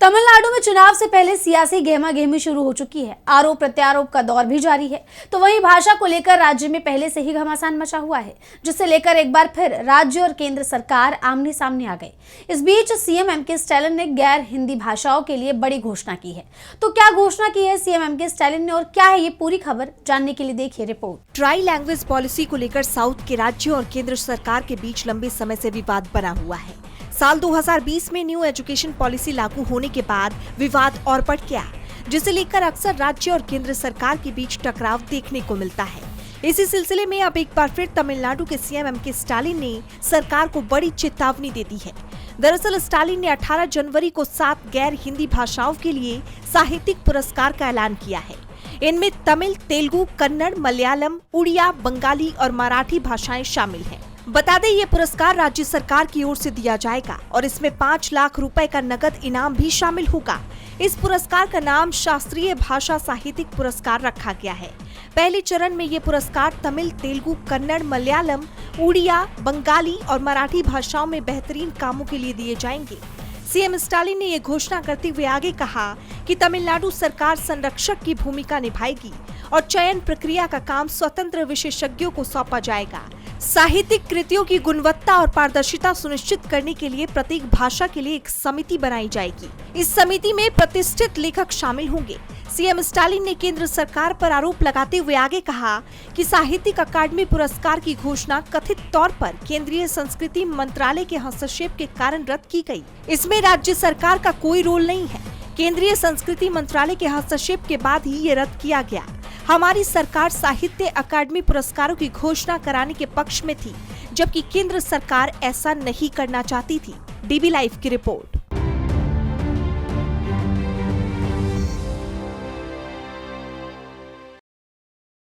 तमिलनाडु में चुनाव से पहले सियासी गहमागहमी शुरू हो चुकी है। आरोप प्रत्यारोप का दौर भी जारी है। तो वहीं भाषा को लेकर राज्य में पहले से ही घमासान मचा हुआ है, जिसे लेकर एक बार फिर राज्य और केंद्र सरकार आमने सामने आ गई। इस बीच सीएम एमके स्टालिन ने गैर हिंदी भाषाओं के लिए बड़ी घोषणा की है। तो क्या घोषणा की है सीएम एमके स्टालिन ने और क्या है ये पूरी खबर, जानने के लिए देखिए रिपोर्ट। ट्राई लैंग्वेज पॉलिसी को लेकर साउथ के राज्यों और केंद्र सरकार के बीच लंबे समय से विवाद बना हुआ है। साल 2020 में न्यू एजुकेशन पॉलिसी लागू होने के बाद विवाद और बढ़ गया, जिसे लेकर अक्सर राज्य और केंद्र सरकार के बीच टकराव देखने को मिलता है। इसी सिलसिले में अब एक बार फिर तमिलनाडु के सीएम एमके स्टालिन ने सरकार को बड़ी चेतावनी दे दी है। दरअसल स्टालिन ने 18 जनवरी को 7 गैर हिंदी भाषाओं के लिए साहित्यिक पुरस्कार का ऐलान किया है। इनमें तमिल, तेलुगु, कन्नड़, मलयालम, उड़िया, बंगाली और मराठी भाषाएं शामिल हैं। बता दें, ये पुरस्कार राज्य सरकार की ओर से दिया जाएगा और इसमें 5 लाख रुपए का नगद इनाम भी शामिल होगा। इस पुरस्कार का नाम शास्त्रीय भाषा साहित्यिक पुरस्कार रखा गया है। पहले चरण में ये पुरस्कार तमिल, तेलुगु, कन्नड़, मलयालम, उड़िया, बंगाली और मराठी भाषाओं में बेहतरीन कामों के लिए दिए जाएंगे। सीएम स्टालिन ने ये घोषणा करते हुए आगे कहा कि तमिलनाडु सरकार संरक्षक की भूमिका निभाएगी और चयन प्रक्रिया का काम स्वतंत्र विशेषज्ञों को सौंपा जाएगा। साहित्यिक कृतियों की गुणवत्ता और पारदर्शिता सुनिश्चित करने के लिए प्रत्येक भाषा के लिए एक समिति बनाई जाएगी। इस समिति में प्रतिष्ठित लेखक शामिल होंगे। सीएम स्टालिन ने केंद्र सरकार पर आरोप लगाते हुए आगे कहा कि साहित्यिक अकादमी पुरस्कार की घोषणा कथित तौर पर केंद्रीय संस्कृति मंत्रालय के हस्तक्षेप के कारण रद्द की गई। इसमें राज्य सरकार का कोई रोल नहीं है। केंद्रीय संस्कृति मंत्रालय के हस्तक्षेप के बाद ही ये रद्द किया गया। हमारी सरकार साहित्य अकादमी पुरस्कारों की घोषणा कराने के पक्ष में थी, जबकि केंद्र सरकार ऐसा नहीं करना चाहती थी। डीबी लाइव की रिपोर्ट।